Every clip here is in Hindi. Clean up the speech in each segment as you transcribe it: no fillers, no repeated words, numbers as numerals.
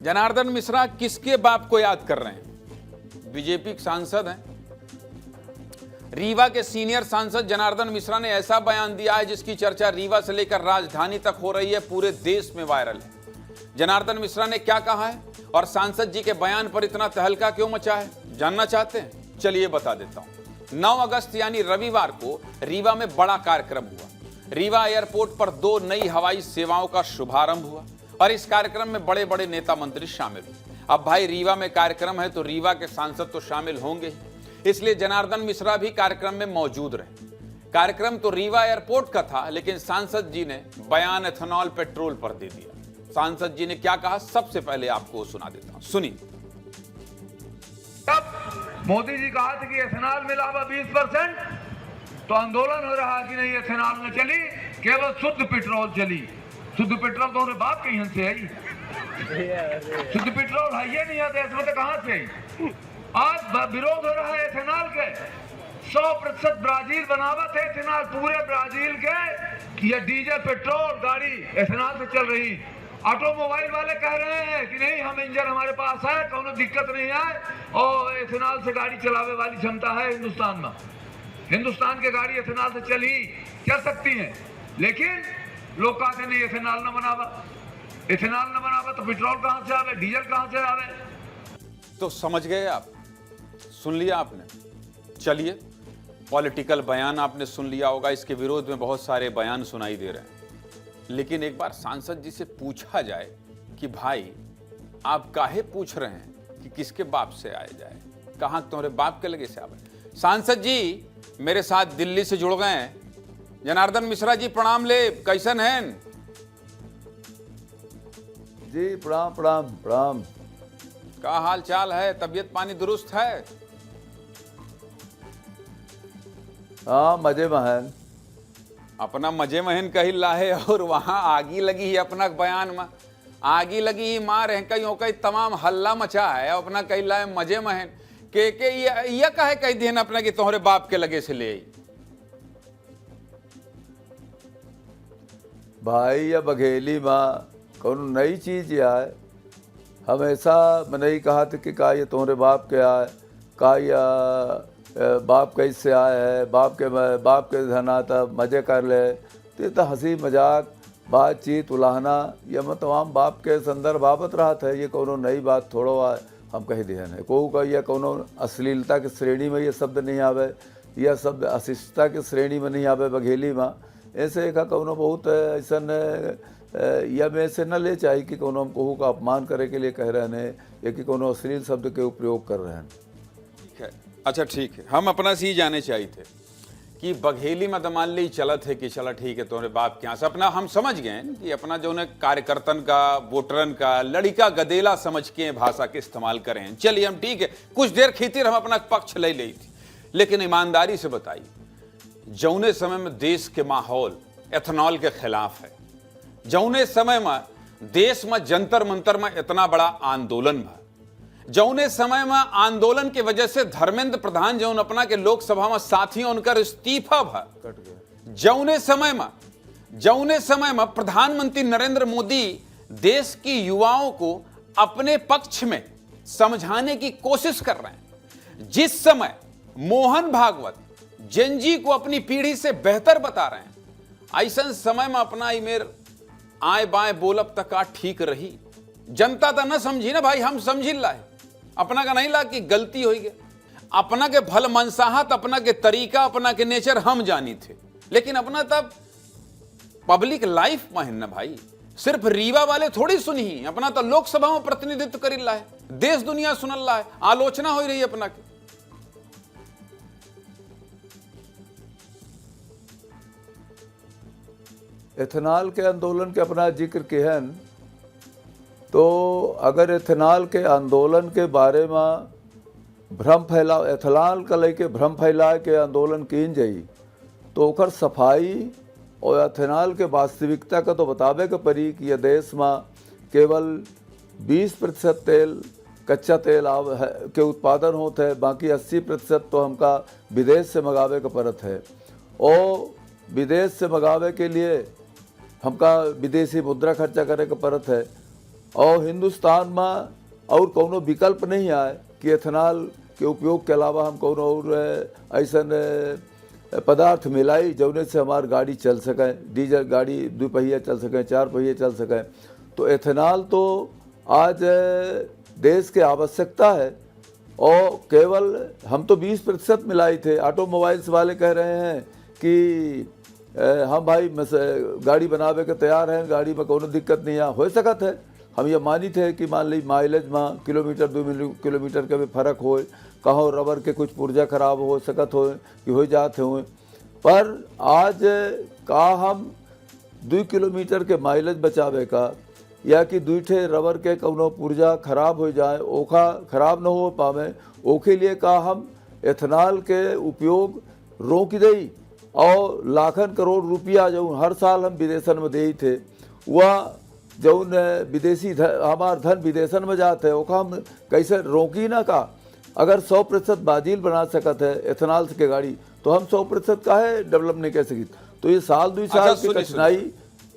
जनार्दन मिश्रा किसके बाप को याद कर रहे हैं? बीजेपी के सांसद हैं। रीवा के सीनियर सांसद जनार्दन मिश्रा ने ऐसा बयान दिया है जिसकी चर्चा रीवा से लेकर राजधानी तक हो रही है, पूरे देश में वायरल है। जनार्दन मिश्रा ने क्या कहा है और सांसद जी के बयान पर इतना तहलका क्यों मचा है, जानना चाहते हैं? चलिए बता देता हूं। 9 अगस्त यानी रविवार को रीवा में बड़ा कार्यक्रम हुआ। रीवा एयरपोर्ट पर 2 नई हवाई सेवाओं का शुभारंभ हुआ और इस कार्यक्रम में बड़े बड़े नेता मंत्री शामिल हुए। अब भाई रीवा में कार्यक्रम है तो रीवा के सांसद तो शामिल होंगे ही, इसलिए जनार्दन मिश्रा भी कार्यक्रम में मौजूद रहे। कार्यक्रम तो रीवा एयरपोर्ट का था, लेकिन सांसद जी ने बयान एथेनॉल पेट्रोल पर दे दिया। सांसद जी ने क्या कहा, सबसे पहले आपको सुना देता हूं, सुनिए। मोदी जी कहा था कि एथेनॉल में लाभ 20%, तो आंदोलन हो रहा कि नहीं एथेनॉल न चली, केवल शुद्ध पेट्रोल चली। शुद्ध पेट्रोल तो उन्हें बाप कहीं से है, शुद्ध पेट्रोल है ये नहीं है देश में, तो कहां से? आज विरोध हो रहा है एथेनॉल के। 100% ब्राजील बनावट है एथेनॉल, पूरे ब्राजील के ये डीजल पेट्रोल गाड़ी एथेनॉल से चल रही। ऑटोमोबाइल वाले कह रहे हैं कि नहीं, हम इंजन हमारे पास है, कोनो दिक्कत नहीं है और एथेनॉल से गाड़ी चलावे वाली क्षमता है हिंदुस्तान में। हिंदुस्तान की गाड़ी एथेनॉल से चल सकती है, लेकिन लोग कहते नहीं एथेनॉल न बनावा। एथेनॉल न बनावा तो पेट्रोल कहां से आवे, डीजल कहां से आवे? तो समझ गए आप, सुन लिया आपने। चलिए, पॉलिटिकल बयान आपने सुन लिया होगा, इसके विरोध में बहुत सारे बयान सुनाई दे रहे हैं। लेकिन एक बार सांसद जी से पूछा जाए कि भाई आप काहे पूछ रहे हैं कि किसके बाप से आए जाए, कहां तुम्हारे बाप के लगे से आवे। सांसद जी मेरे साथ दिल्ली से जुड़ गए हैं। जनार्दन मिश्रा जी प्रणाम ले, कैसन हैं जी? प्रणाम प्रणाम प्रणाम। का हाल चाल है, तबीयत पानी दुरुस्त है? हाँ, मजे में है। अपना मजे महन कही लाहे और वहां आगी लगी ही अपना बयान में आगी लगी ही मार है कहीं तमाम हल्ला मचा है। अपना कही लाए मजे महन के ये कहे कही दिन अपना कि तोहरे बाप के लगे से ले आई। भाई या बघेली माँ कौन नई चीज आए, हमेशा मैंने ही कहा था कि का ये तुम्हारे बाप के आए, का या बाप कैसे आए है, बाप के धना था मजे कर ले। तो हंसी मजाक बातचीत उलाहना या मैं तमाम बाप के संदर्भ आवत रहा था। ये कोनो नई बात थोड़ो आए, हम कही दिहन है को का यह कोनो अश्लीलता की श्रेणी में ये शब्द नहीं आवे, यह शब्द अशिष्टता की श्रेणी में नहीं आवे बघेली माँ। ऐसे एक कोनो बहुत ऐसा या में से न ले चाहिए कि कोनो हम कहू का अपमान करे के लिए कह रहे हैं या कि कोनो अश्लील शब्द के उपयोग कर रहे हैं। ठीक है, अच्छा ठीक है, हम अपना से ही जाने चाहिए थे कि बघेली में तो मान ली चलत है कि चला ठीक है तुम्हारे बाप के यहाँ से अपना हम समझ गए कि अपना जो है कार्यकर्तन का, वोटरन का लड़िका गदेला समझ के भाषा के इस्तेमाल करें। चलिए हम ठीक है, कुछ देर खींची हम अपना पक्ष ले ली थी, लेकिन ईमानदारी से बताइए, जौने समय में देश के माहौल एथेनॉल के खिलाफ है, जौने समय में देश में जंतर मंतर में इतना बड़ा आंदोलन भा, जौने समय में आंदोलन की वजह से धर्मेंद्र प्रधान जौन अपना के लोकसभा में साथियों उनका इस्तीफा भा, जौने समय में प्रधानमंत्री नरेंद्र मोदी देश की युवाओं को अपने पक्ष में समझाने की कोशिश कर रहे हैं, जिस समय मोहन भागवत जेनजी को अपनी पीढ़ी से बेहतर बता रहे हैं, ऐसा समय में अपना इमेर आए बाएं बोलब तक का ठीक रही। जनता तो न समझी ना भाई, हम समझी ला है अपना का नहीं ला कि गलती हो गई। अपना के भल मनसाहत, अपना के तरीका, अपना के नेचर हम जानी थे, लेकिन अपना तब पब्लिक लाइफ में है ना भाई। सिर्फ रीवा वाले थोड़ी सुनी, अपना तो लोकसभा में प्रतिनिधित्व कर ला है, देश दुनिया सुनल ला है, आलोचना हो रही है अपना के। एथेनॉल के आंदोलन के अपना जिक्र केहन, तो अगर एथेनॉल के आंदोलन के बारे में भ्रम फैला, एथेनॉल का लेके भ्रम फैलाए के आंदोलन कीन जाई, तो ओकर सफाई और एथेनॉल के वास्तविकता का तो बतावे के पड़ी कि यह देश में केवल 20% तेल कच्चा तेल के उत्पादन होते है, बाकी 80% तो हमका विदेश से मंगावे का पड़त है। और विदेश से मंगावे के लिए हमका विदेशी मुद्रा खर्चा करे के पड़त है। और हिंदुस्तान में और कोनो विकल्प नहीं आए कि एथेनॉल के उपयोग के अलावा हम कोनो और ऐसा पदार्थ मिलाई जौने से हमार गाड़ी चल सके, डीजल गाड़ी 2 पहिया चल सकें, 4 पहिया चल सकें। तो एथेनॉल तो आज देश के आवश्यकता है और केवल हम तो 20% मिलाई थे। ऑटोमोबाइल्स वाले कह रहे हैं कि हम भाई गाड़ी बनावे के तैयार हैं, गाड़ी में कोनो दिक्कत नहीं है, हो सकत है। हम ये मानी थे कि मान ली माइलेज में किलोमीटर 2 किलोमीटर के भी फर्क हो, कहीं रबर के कुछ पुर्जा खराब हो सकत हो कि हो जाते हो, पर आज का हम 2 किलोमीटर के माइलेज बचावे का या कि 2 ठे रबर के कौनो पुर्जा खराब हो जाए, ओखा खराब न हो पावे, ओके लिए का हम एथेनॉल के उपयोग रोक दई और लाखन करोड़ रुपया जो हर साल हम विदेशन में दे थे, वह जौन विदेशी हमार धन विदेशन में जाते है ओका हम कैसे रोकी ना का। अगर 100% बाजिल बना सकत है एथेनॉल के गाड़ी तो हम 100% का है डेवलप नहीं कर सकी। तो ये साल 2 साल की कठिनाई,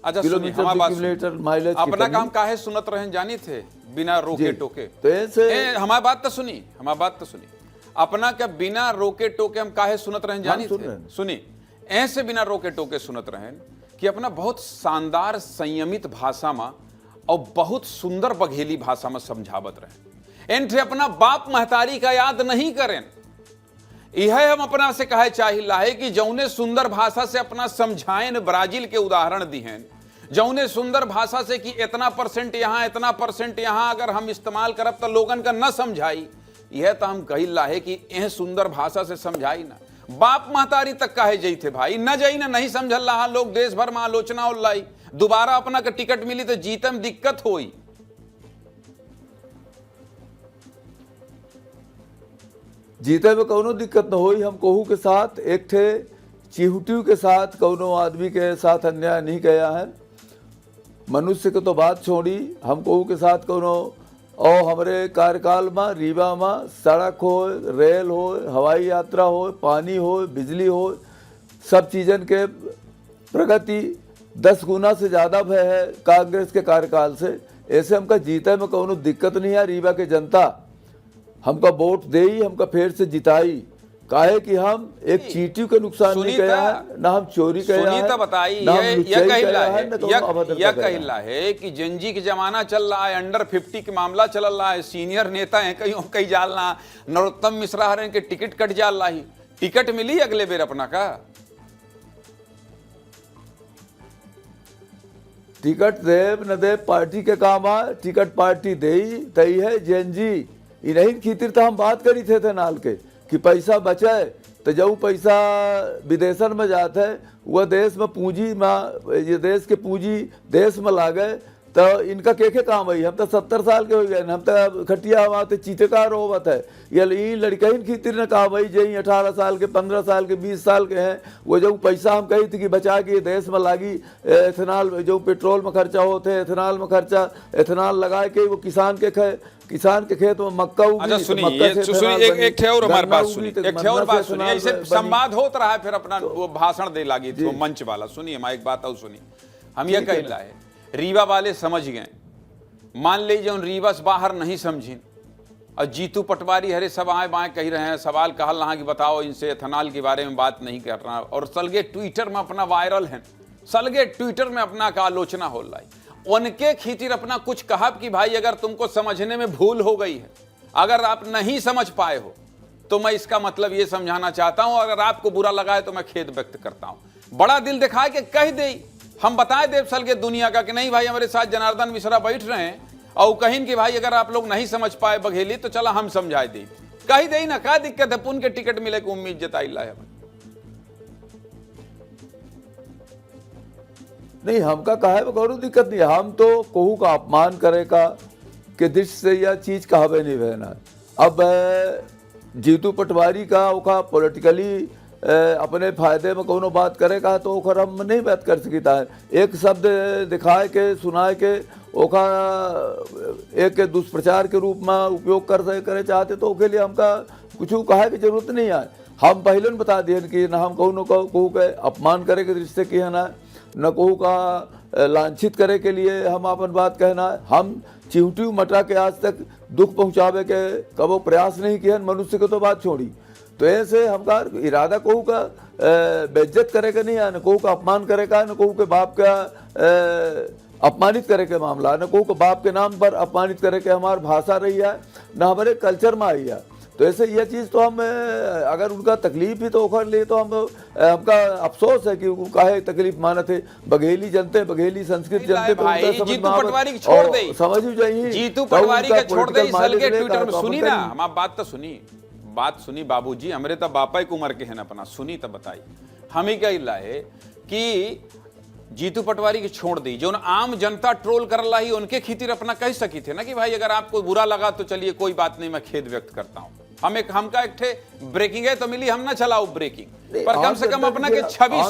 किलोमीटर माइलेज अपना काम काहे सुनत रहे जानी थे बिना रोके टोके। तो ऐसे हमारी बात तो सुनी, अपना क्या बिना रोके टोके हम काहे सुनत रहे जानी थे, सुनी ऐसे बिना रोके टोके सुनत रहे कि अपना बहुत शानदार संयमित भाषा में और बहुत सुंदर बघेली भाषा में समझावत रहे। एंट्रे अपना बाप महतारी का याद नहीं करें। यह हम अपना से कहे चाहिए है कि जौने सुंदर भाषा से अपना समझाएं, ब्राजील के उदाहरण दिए, जौने सुंदर भाषा से कि इतना % यहाँ इतना % यहाँ अगर हम इस्तेमाल करब तो लोगन का न समझाई, यह तो हम कही ला है कि यह सुंदर भाषा से समझाई ना। बाप महतारी तक कहे जाई थे भाई, न जाई ना, नहीं समझल रहा लोग, देश भर में आलोचना हो लाई, दोबारा अपना का टिकट मिली तो जीते में दिक्कत होई। जीते में कोनो दिक्कत न होई। हम कोहू के साथ एक थे चिहुटियों के साथ कोनो आदमी के साथ अन्याय नहीं किया है। मनुष्य के तो बात छोड़ी, हम कोहू के साथ कोनो और हमारे कार्यकाल में रीवा में सड़क हो, रेल हो, हवाई यात्रा हो, पानी हो, बिजली हो, सब चीज़न के प्रगति 10 गुना से ज़्यादा भय है कांग्रेस के कार्यकाल से। ऐसे हमका जीते में कोनो दिक्कत नहीं है। रीवा के जनता हमका वोट दे ही हमका फिर से जिताई, काहे कि हम एक चीटी के नुकसान नहीं किया है, ना हम चोरी किया है, सुनीता बताई यह कहला है कि जंजी के जमाना चल रहा है, अंडर 50 के मामला चल रहा है, सीनियर नेता है कहीं जालना, नरोत्तम मिश्रा हरे के टिकट कट जा रहा है, टिकट मिली अगले बेर अपना का। टिकट देव न दे पार्टी के काम आ, टिकट पार्टी दे तई है जंजी। इन्हीं खातिर तो हम बात करी थे नाल के कि पैसा बचाए तो जब पैसा विदेशन में जाता है वह देश में पूंजी में, ये देश के पूंजी देश में लागे तो इनका के काम है। हम तो 70 साल के हो गए, हम तो खटिया वहाँ तो चीतेकार होवत है। ये लड़का खातिर न काम है जी 18 साल के, 15 साल के, 20 साल के हैं, वो जो पैसा हम कही थी कि बचा के देश में लागी एथेनॉल, जो पेट्रोल में खर्चा होते है एथेनॉल में खर्चा, एथेनॉल लगा के वो किसान के खेत में मक्का उगी। अच्छा सुनिए, एक और हमारे बात सुनिए, ऐसे संवाद होता रहा है, फिर अपना वो भाषण दे लागी थी वो मंच वाला। सुनिए हमारी एक बात और सुनिए, हम ये कह रहा है रीवा वाले समझ गए, मान लीजिए उन रीवा से बाहर नहीं समझी और जीतू पटवारी हरे सब आए बाएं कह रहे हैं, सवाल कहल रहा कि बताओ इनसे एथेनॉल के बारे में बात नहीं कर रहा, और सलगे ट्विटर में अपना वायरल है, सलगे ट्विटर में अपना का आलोचना हो रहा है। उनके खीतिर अपना कुछ कहा कि भाई अगर तुमको समझने में भूल हो गई है, अगर आप नहीं समझ पाए हो तो मैं इसका मतलब ये समझाना चाहता हूं, अगर आपको बुरा लगा है तो मैं खेद व्यक्त करता हूं। बड़ा दिल दिखाए कि कह दे, हम बताए देव सल के दुनिया का कि नहीं भाई हमारे साथ जनार्दन मिश्रा बैठ रहे हैं और कहीं कि भाई अगर आप लोग नहीं समझ पाए बघेली तो चला हम समझाए दे, कही दे ना, क्या दिक्कत है, पुन के टिकट मिले को उम्मीद जताई ला है। नहीं हमका कहे कोई दिक्कत नहीं, हम तो कोहू का अपमान करे का के दृष्टि से यह चीज कहावे नहीं बहना। अब जीतू पटवारी का ओखा पॉलिटिकली अपने फायदे में कोनो बात करेगा तो ओखर हम नहीं बात कर सकता है। एक शब्द दिखाए के सुनाए के ओखा एक दुष्प्रचार के रूप में उपयोग करे चाहते तो ओके लिए हमका कुछ कहे की जरूरत नहीं है। हम पहले बता दिए कि न हम कहू के अपमान करे के दृष्टि से कि है ना, न कहू का लांछित करे के लिए हम अपन बात कहना है। हम चिवटी मटा के आज तक दुख पहुंचावे के कबो प्रयास नहीं किया, मनुष्य को तो बात छोड़ी। तो ऐसे हमका इरादा कहू का बेइज्जत करे के नहीं है, न कहू का अपमान करे का, न कहू के बाप का अपमानित करे के मामला, न कहू के बाप के नाम पर अपमानित करे के हमार भाषा रही है, न हमारे कल्चर में आई है। तो ऐसे यह चीज़ तो हम अगर उनका तकलीफ ही तो ओखर लिए तो हमका अफसोस है कि वो काहे तकलीफ मानत है। बघेली जनते, बघेली संस्कृत जनते तो भाई जीतू पटवारी छोड़ दे, समझ जाइए जीतू पटवारी के छोड़ दे सल के ट्विटर में सुनी ना, हम आप बात सुनी बाबूजी, हमरे तो बापा की उम्र के हैं अपना, सुनी तब बताई। हम ही कह है कि जीतू पटवारी के छोड़ दी, जो आम जनता ट्रोल कर रहा ही उनके खितिर अपना कह सकी थे ना कि भाई अगर आपको बुरा लगा तो चलिए कोई बात नहीं, मैं खेद व्यक्त करता हूं। हमका एक ठे ब्रेकिंग है तो मिली, हम ना चलाओ ब्रेकिंग, पर कम से कम अपना के छवि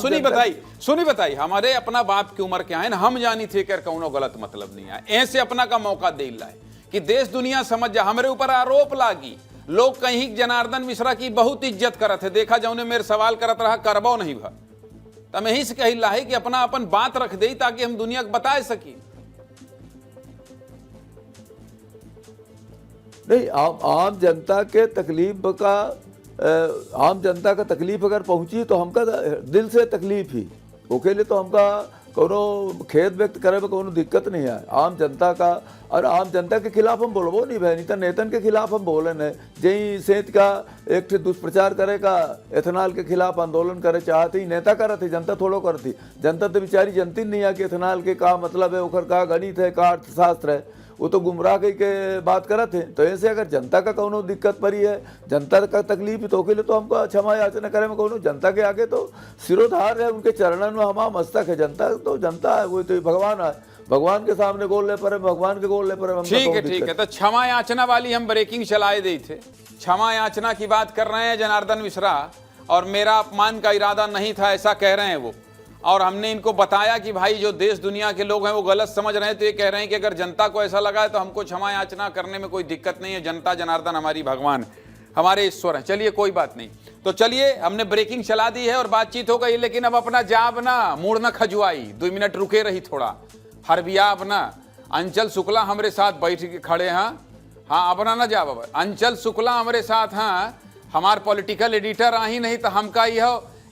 सुनी बताई हमारे अपना बाप की उम्र क्या है ना, हम जानी थे कर कौनो गलत मतलब नहीं है। ऐसे अपना का मौका दे लाए कि देश दुनिया समझ जा। हमारे ऊपर आरोप लागी, लोग कहीं जनार्दन मिश्रा की बहुत इज्जत करत है, देखा जाओ ने मेरे सवाल करत रहा करबो नहीं भा, तब यही से कही ला है कि अपना अपन बात रख दे ताकि हम दुनिया को बता सकी। नहीं, आम जनता के तकलीफ का आम जनता का तकलीफ अगर पहुंची तो हमका दिल से तकलीफ ही ओके लिए तो हमका कोनो खेद व्यक्त करे में कोनो दिक्कत नहीं है आम जनता का। और आम जनता के खिलाफ हम बोलबो नहीं भाई, नहीं नेतन के खिलाफ हम बोले न जही सेत का एक ठे दुष्प्रचार करे का, एथेनॉल के खिलाफ आंदोलन करे चाहती ही नेता करत थी, जनता थोड़ो करती। जनता तो बेचारी जनती नहीं है कि एथेनॉल के का मतलब है, ओखर का गणित है, का अर्थशास्त्र है, वो तो गुमराह कही के बात करत है। तो ऐसे अगर जनता का कोनो दिक्कत पड़ी है, जनता का तकलीफ तो के लिए तो हमको क्षमा याचना करे में कोनो, जनता के आगे तो सिरोधार है, उनके चरणन में हमारा मस्तक है। जनता तो जनता है, वो तो भगवान है, भगवान के सामने गोल ले पर भगवान के गोल ले पर। ठीक है। तो क्षमा याचना वाली हम ब्रेकिंग चलाए दी थे, क्षमा याचना की बात कर रहे हैं जनार्दन मिश्रा, और मेरा अपमान का इरादा नहीं था ऐसा कह रहे हैं वो। और हमने इनको बताया कि भाई जो देश दुनिया के लोग हैं वो गलत समझ रहे हैं, तो ये कह रहे हैं कि अगर जनता को ऐसा लगा है तो हमको क्षमा याचना करने में कोई दिक्कत नहीं है, जनता जनार्दन हमारी भगवान है, हमारे ईश्वर हैं। चलिए कोई बात नहीं, तो चलिए हमने ब्रेकिंग चला दी है और बातचीत हो गई, लेकिन अब अपना जाब ना मूड ना खजुआई, 2 मिनट रुके रही थोड़ा, हरबियाब ना। अंचल शुक्ला हमारे साथ बैठ के खड़े हैं, हाँ अपना ना जाब, अंचल शुक्ला हमारे साथ हैं, हमार पॉलिटिकल एडिटर आही, नहीं तो हमका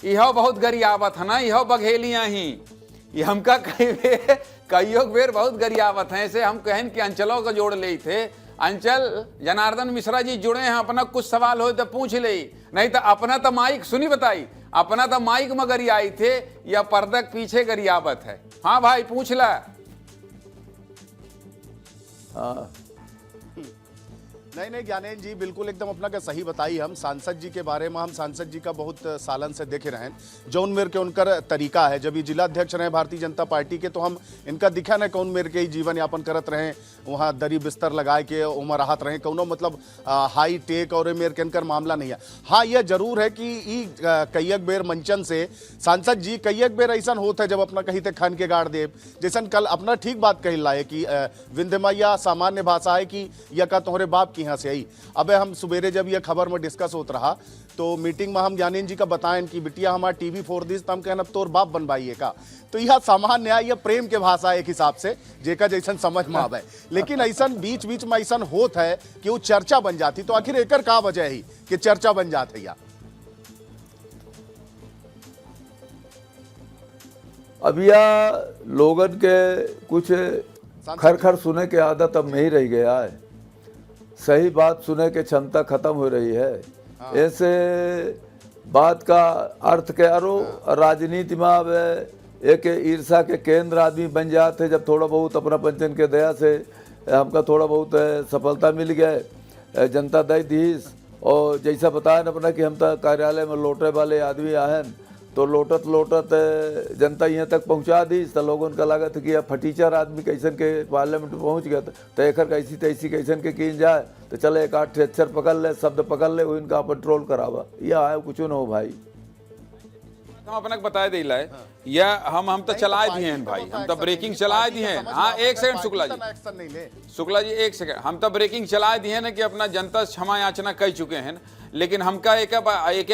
यह बहुत गरियावत है ना, यह बघेलियाँ ही ये हमका कईयों बेर बहुत गरियावत है। ऐसे हम कहन कि अंचलों को जोड़ ले थे, अंचल जनार्दन मिश्रा जी जुड़े हैं, अपना कुछ सवाल हो तो पूछ ले, नहीं तो अपना तो माइक सुनी बताई, अपना तो माइक में गरियाई थे या पर्दा के पीछे गरियावत है। हाँ भाई पूछ ला। हाँ नहीं ज्ञानेन जी बिल्कुल एकदम अपना का सही बताई। हम सांसद जी के बारे में, हम सांसद जी का बहुत सालन से देखे रहे, जौन मेर के उनकर तरीका है, जब ये जिला अध्यक्ष रहे भारतीय जनता पार्टी के तो हम इनका दिखा न कौन मेर के जीवन यापन करत रहे, वहाँ दरी बिस्तर लगाए के उमर राहत रहे, कौनो मतलब हाई टेक और मेर के इनकर मामला नहीं है। हाँ यह जरूर है कि कईयक बेर मंचन से सांसद जी कईयक बेर ऐसा होता है जब अपना कहीं तक खान के गाड़ दे, जैसन कल अपना ठीक बात कही ला है कि विंध्य मैया सामान्य भाषा है कि यह का तोहरे बाप यहाँ से आई। अब हम सुबेरे जब यह खबर में डिस्कस होता रहा तो मीटिंग में हम ज्ञानेन जी का बताएं कि बिटिया हमारा टीवी फोड़ दी, तो हम कहना तोर बाप बनवाइए का। तो यह सामान्य है, यह प्रेम के भाषा एक हिसाब से जेका जैसन समझ में आवे, लेकिन ऐसा बीच बीच में ऐसा होता है कि वो चर्चा बन जाती। तो आखिर एकर का वजह है कि चर्चा बन जाती है? अब यह लोगन के कुछ खर सुने के आदत अब नहीं रह गया है, सही बात सुने के क्षमता खत्म हो रही है। ऐसे बात का अर्थ के अरो राजनीति में अब एक ईर्षा के केंद्र आदमी बन जाते, जब थोड़ा बहुत अपना पंचन के दया से हमका थोड़ा बहुत सफलता मिल गए, जनता दई दीस। और जैसा बताया न अपना कि हम तो कार्यालय में लौटे वाले आदमी आहन, तो लोटत लोटत जनता यहाँ तक पहुँचा दी, तो लोगों का लागत कि अब फटीचर आदमी कैसन के पार्लियामेंट में पहुँच गया, तो एक कैसी तैसी कैसन के कीन जाए, तो चले एक 8 अक्षर पकड़ ले, शब्द पकड़ ले, इनका अपन ट्रोल करावा, यह आए कुछ न हो भाई। हम अपना बता दे ला है या हम तो चलाए दिए हैं भाई, हम तो ब्रेकिंग चलाए दिए हैं। हाँ 1 सेकंड शुक्ला जी 1 सेकंड, हम तो ब्रेकिंग चलाए दिए हैं ना कि अपना जनता क्षमा याचना कह चुके हैं, लेकिन हमका एक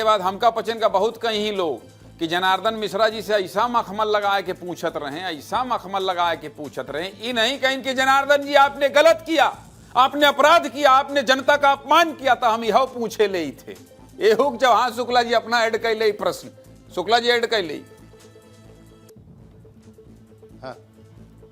बाद हमका पचन का बहुत कहीं लोग कि जनार्दन मिश्रा जी से ऐसा मखमल लगा के पूछत रहे, ऐसा मखमल लगा के पूछत रहे, ये नहीं कहीं कि जनार्दन जी आपने गलत किया, आपने अपराध किया, आपने जनता का अपमान किया, तो हम यह पूछे ले ही थे। ये हुक जब हाँ शुक्ला जी अपना ऐड कर ले प्रश्न, शुक्ला जी ऐड कर ले।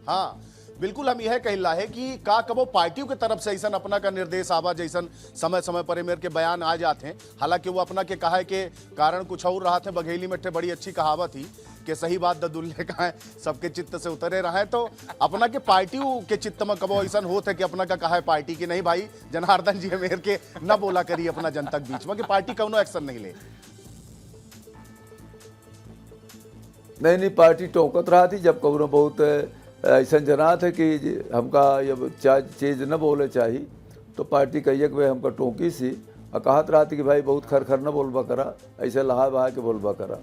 हाँ बिल्कुल, हम यह कहला है कि का कबो पार्टियों की तरफ से ऐसा अपना का निर्देश आवा जैसन समय समय पर मेरे के बयान आ जाते हैं। हालांकि वो अपना के कहा है कि कारण कुछ और रहा थे, बघेली में बड़ी अच्छी कहावत थी कि सही बात ददुल्ले का है सबके चित्त से उतरे रहा है। तो अपना के पार्टियों के चित्त में कबो ऐसा होता है कि अपना का कहा है पार्टी की नहीं भाई जनार्दन जी मेरे के न बोला करी अपना जनता के बीच में कि पार्टी कौनो एक्शन नहीं ले। नहीं, पार्टी टोकत रहा थी जब कौनो बहुत ऐसा जना थे कि हमका ये चीज़ न बोले चाहिए, तो पार्टी कहिए कि भाई हमका टोकी सी और कहत रहा थी कि भाई बहुत खर न बोलबा करा, ऐसे लहा बहा के बोलबा करा।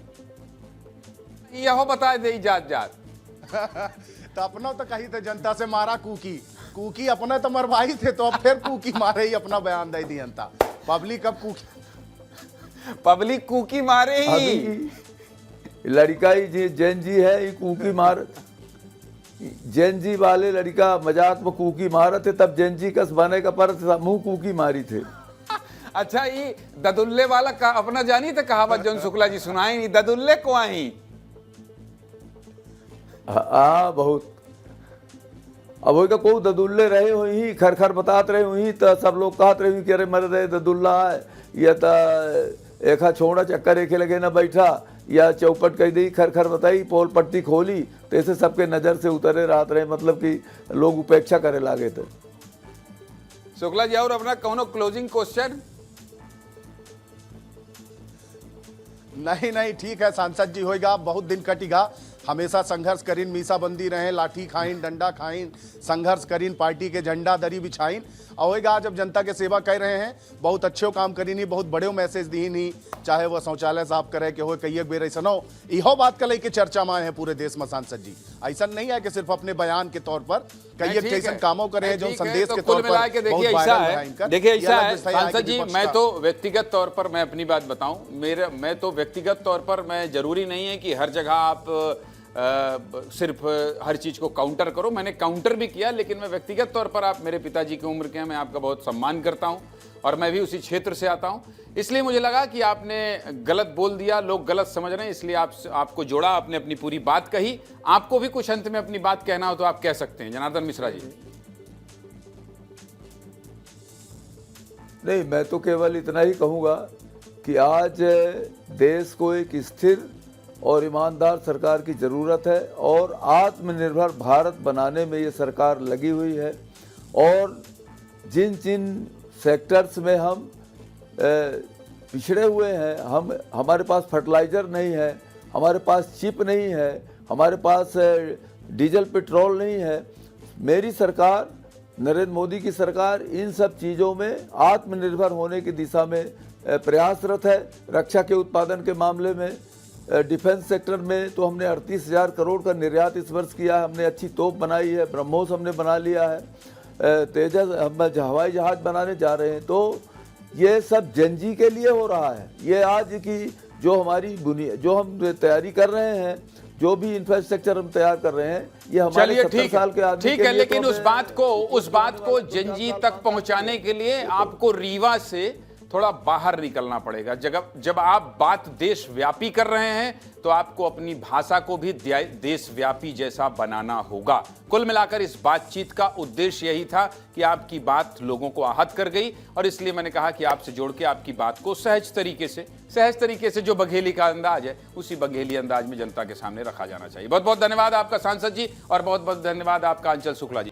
यह बता दे जात जात तो अपना तो कही थे जनता से मारा कुकी, कुकी अपने तो मरवाई थे, तो अब फिर कुकी मारे ही अपना बयान दे दी जनता। पब्लिक अब कुकी, पब्लिक कुकी मारे ही। लड़का ही जैन जी है, ये कुकी मार जैन जी वाले लड़का मजाक में कुकी मारे थे, तब जैन जी कस बने का पर मुंह कुकी मारी थे। अच्छा, ये ददुल्ले वाला का अपना जानी थे कहावत जौन शुक्ला जी सुनाई नहीं, ददुल्ले को आई। हाँ बहुत। अब वही का को ददुल्ले रहे हुई खर खर बतात रहे हुई, तो सब लोग कहत रहे कि अरे मर रहे ददुल्ला है, या तो एक छोड़ा चक्कर एक लगे ना बैठा, या चौपट कह दी खर खर बताई पोल पट्टी खोली, तो ऐसे सबके नज़र से उतरे रात रहे, मतलब कि लोग उपेक्षा करे लागे थे। शुक्ला जी और अपना कौनो क्लोजिंग क्वेश्चन? नहीं ठीक है सांसद जी, होएगा बहुत दिन कटेगा। हमेशा संघर्ष करीन, मीसाबंदी रहे, लाठी खाइन, डंडा खाइन, संघर्ष करीन, पार्टी के झंडा दरी बिछाइन, और होएगा जब जनता के सेवा कर रहे हैं, बहुत अच्छे काम करीनी, बहुत बड़े मैसेज दी नहीं, चाहे वह शौचालय साफ करे कि हो कई बेर ऐसा हो, इहो बात का लेके चर्चा में आए हैं पूरे देश में सांसद जी। ऐसा नहीं है कि सिर्फ अपने बयान के तौर पर कई कैसे कामों करे जो संदेश के तौर पर। देखिए ऐसा है सांसद जी, मैं तो व्यक्तिगत तौर पर मैं अपनी बात बताऊं, मैं तो व्यक्तिगत तौर पर मैं जरूरी नहीं है कि हर जगह आप सिर्फ हर चीज को काउंटर करो। मैंने काउंटर भी किया, लेकिन मैं व्यक्तिगत तौर पर, आप मेरे पिताजी की उम्र के हैं, मैं आपका बहुत सम्मान करता हूं और मैं भी उसी क्षेत्र से आता हूं, इसलिए मुझे लगा कि आपने गलत बोल दिया, लोग गलत समझ रहे हैं, इसलिए आपको जोड़ा, आपने अपनी पूरी बात कही। आपको भी कुछ अंत में अपनी बात कहना हो तो आप कह सकते हैं, जनार्दन मिश्रा जी। नहीं, मैं तो केवल इतना ही कहूँगा कि आज देश को एक स्थिर और ईमानदार सरकार की ज़रूरत है, और आत्मनिर्भर भारत बनाने में ये सरकार लगी हुई है। और जिन जिन सेक्टर्स में हम पिछड़े हुए हैं, हमारे पास फर्टिलाइज़र नहीं है, हमारे पास चिप नहीं है, हमारे पास डीजल पेट्रोल नहीं है, मेरी सरकार, नरेंद्र मोदी की सरकार इन सब चीज़ों में आत्मनिर्भर होने की दिशा में प्रयासरत है। रक्षा के उत्पादन के मामले में, डिफेंस सेक्टर में तो हमने 38,000 करोड़ का निर्यात इस वर्ष किया है, हमने अच्छी तोप बनाई है, ब्रह्मोस हमने बना लिया है, तेजस हम हवाई जहाज बनाने जा रहे हैं। तो ये सब जनजी के लिए हो रहा है। ये आज की जो हमारी बुनियाद, जो हम तैयारी कर रहे हैं, जो भी इंफ्रास्ट्रक्चर हम तैयार कर रहे हैं, ये हमारे 70 साल के आदमी ठीक है, लेकिन उस बात को जनजी तक पहुंचाने के लिए आपको रीवा से थोड़ा बाहर निकलना पड़ेगा। जब आप बात देशव्यापी कर रहे हैं तो आपको अपनी भाषा को भी देशव्यापी जैसा बनाना होगा। कुल मिलाकर इस बातचीत का उद्देश्य यही था कि आपकी बात लोगों को आहत कर गई, और इसलिए मैंने कहा कि आपसे जोड़ के आपकी बात को सहज तरीके से जो बघेली का अंदाज है, उसी बघेली अंदाज में जनता के सामने रखा जाना चाहिए। बहुत बहुत धन्यवाद आपका सांसद जी, और बहुत बहुत धन्यवाद आपका अंचल शुक्ला जी।